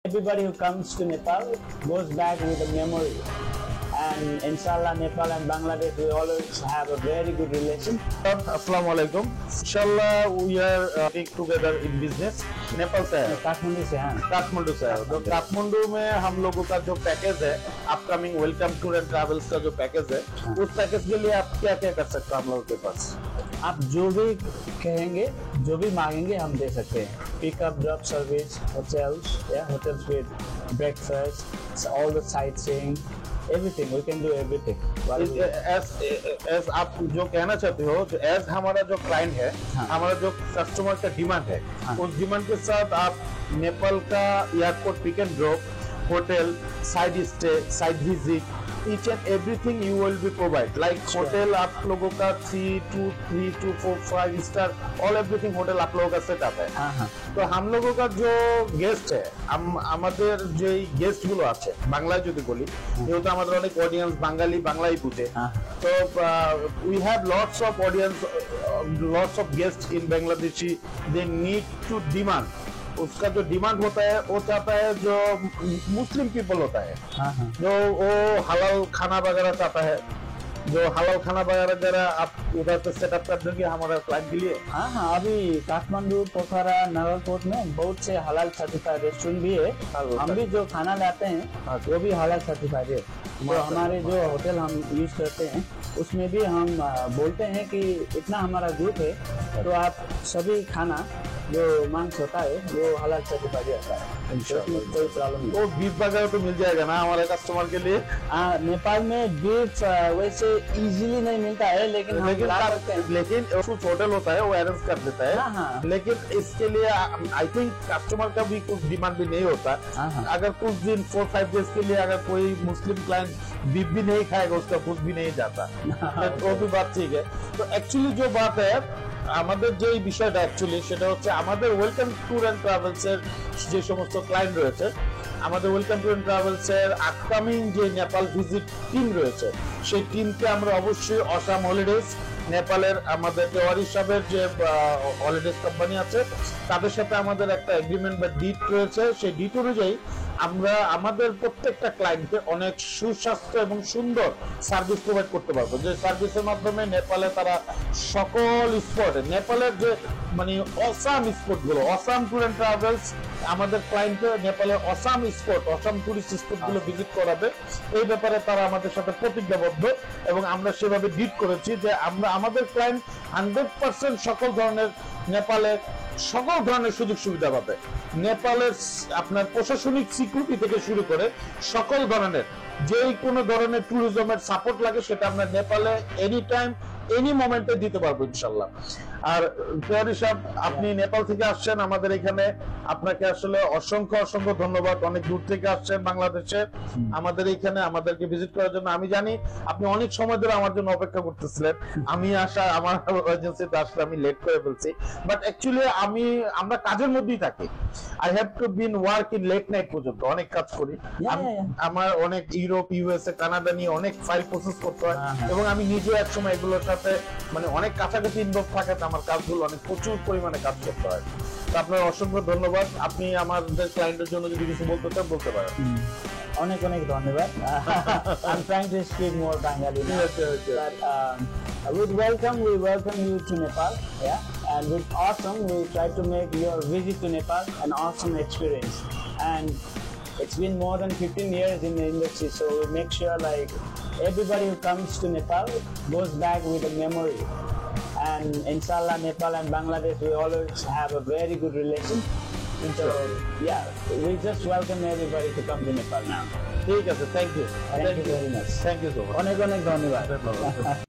Everybody who comes to Nepal goes back with a memory. And inshallah, Nepal and Bangladesh, we always have a very good relation. Assalamu alaikum. Inshallah, we are together in business. Nepal से है, काठमांडू से हैं। काठमांडू से है। तो काठमांडू में हम लोगों का जो पैकेज है, upcoming welcome tour and travels का जो पैकेज है, उस पैकेज के लिए आप क्या क्या कर सकते हैं हम लोगों के पास? आप जो भी कहेंगे, जो भी मांगेंगे हम दे सकते हैं। पिकअप ड्रॉप सर्विस, होटल्स या hotels with breakfast, all the sight seeing, everything we can do everything. As आप जो कहना चाहते हो, जो एज हमारा जो क्लाइंट है, हमारा जो कस्टमर का डिमांड है, उस डिमांड के साथ आप नेपाल का airport pick and drop, hotel, side stay, side visit, each and everything you will be provide. Like hotel आप लोगों का 3, 2, 3, 2, 4, 5 स्टार all everything होटल आप लोगों का सेटअप है। तो हम लोगों का जो गेस्ट है, আমাদের যে গেস্ট গুলো আছে, বাংলায় যদি বলি, যেহেতু আমাদের অনেক অডিয়েন্স বাঙালি, বাংলাই বুঝে, তো we have lots of audience, lots of guests in Bangladeshi. They need to demand. उसका जो डिमांड होता है, वो चाहता है जो मुस्लिम पीपल होता है, जो वो हलाल खाना वगैरह चाहता है, जो हलाल खाना वगैरह आप उधर पे सेटअप कर देंगे हमारे क्लाइंट के लिए। हाँ, अभी काठमांडू, पोखरा, नागरकोट में बहुत से हलाल सर्टिफाइड रेस्टोरेंट भी है। हम भी जो खाना लाते हैं वो भी हलाल सर्टिफाइड है। तो हमारे जो होटल हम यूज करते हैं उसमें भी हम बोलते हैं कि इतना हमारा ग्रुप है, तो आप सभी खाना जो मांस होता है वो हलाल सर्टिफाइड आता है। कोई प्रॉब्लम नहीं। तो बीफ वगैरह तो मिल जाएगा ना हमारे कस्टमर के लिए? नेपाल में बीफ वैसे इजीली नहीं मिलता है, लेकिन कुछ होटल होता है वो अरेंज कर देता है। लेकिन इसके लिए आई थिंक कस्टमर का भी कुछ डिमांड भी नहीं होता। अगर कुछ दिन 4-5 डेज के लिए अगर कोई मुस्लिम क्लाइंट बीफ भी नहीं खाएगा, उसका खुद भी नहीं जाता, वो भी बात ठीक है। तो एक्चुअली जो बात है, আমাদের যে বিষয়টা অ্যাকচুয়ালি সেটা হচ্ছে আমাদের ওয়েলকাম ট্যুর এন্ড ট্রাভেলস এর যে সমস্ত ক্লায়েন্ট রয়েছে, আমাদের ওয়েলকাম ট্যুর এন্ড ট্রাভেলস এর আপকামিং যে নেপাল ভিজিট টিম রয়েছে, সেই টিমকে আমরা অবশ্যই অসাম হলিডেজ, নেপালের আমাদের যে ওয়ারিশ সাহেবের যে হলিডেজ কোম্পানি আছে, তাদের সাথে আমাদের একটা এগ্রিমেন্ট বা ডিট রয়েছে। সেই ডিট অনুযায়ী আমরা আমাদের প্রত্যেকটা ক্লায়েন্টকে অনেক সুস্বাস্থ্য এবং সুন্দর সার্ভিস প্রোভাইড করতে পারবো, যে সার্ভিসের মাধ্যমে নেপালে তারা সকল স্পটে, নেপালের যে মানে অসাম স্পটগুলো, অসাম ট্যুর এন্ড ট্রাভেলস আমাদের ক্লায়েন্টকে নেপালের অসাম স্পট, অসাম টুরিস্ট স্পটগুলো ভিজিট করাবে। এই ব্যাপারে তারা আমাদের সাথে প্রতিজ্ঞাবদ্ধ এবং আমরা সেভাবে ডিট করেছি যে আমরা আমাদের ক্লায়েন্ট 100% সকল ধরনের নেপালে সকল ধরনের সুযোগ সুবিধা পাবে। নেপালের আপনার প্রশাসনিক সিকিউরিটি থেকে শুরু করে সকল ধরনের যে কোনো ধরনের ট্যুরিজমের সাপোর্ট লাগে সেটা আমরা নেপালে এনি টাইম এনি মোমেন্টে দিতে পারবো ইনশাল্লাহ। আর তেওয়ারি সাহেব, আপনি নেপাল থেকে আসছেন আমাদের এখানে, আপনাকে আসলে অসংখ্য অসংখ্য ধন্যবাদ। অনেক দূর থেকে আসছেন বাংলাদেশে আমাদের এখানে আমাদেরকে ভিজিট করার জন্য। আমি জানি আপনি অনেক সময় ধরে আমার জন্য অপেক্ষা করতেছিলেন। আমি আমার এজেন্সিতে আসলে আমি লেট করে ফেলছি, বাট অ্যাকচুয়ালি আমরা কাজের মধ্যেই থাকি। I have to been work in late night পর্যন্ত, অনেক কাজ করি। আমার অনেক ইউরোপ, ইউএসএ, কানাডা নিয়ে অনেক ফাইল প্রসেস করতে হয় এবং আমি নিজে এক সময় এগুলোর সাথে মানে অনেক কাছাকাছি ইনভলভ থাকাতে আমার কাজগুলো অনেক প্রচুর পরিমাণে কাজ করতে হয়। তো আপনার অসংখ্য ধন্যবাদ। আপনি আমাদের ক্লায়েন্টের জন্য যদি কিছু বলতে চান বলতে পারেন। অনেক অনেক ধন্যবাদ। I'm trying to speak more Bengali now. But with welcome, we welcome you to Nepal. Yeah, and with awesome, we try to make your visit to Nepal an awesome experience. And it's been more than 15 years in the industry, so we make sure like everybody who comes to Nepal goes back with a memory. And inshallah, Nepal and Bangladesh, we always have a very good relation. So yeah, we just welcome everybody to come to Nepal now. ঠিক আছে, thank you, Thank you very much. Thank you so much. অনেক অনেক ধন্যবাদ।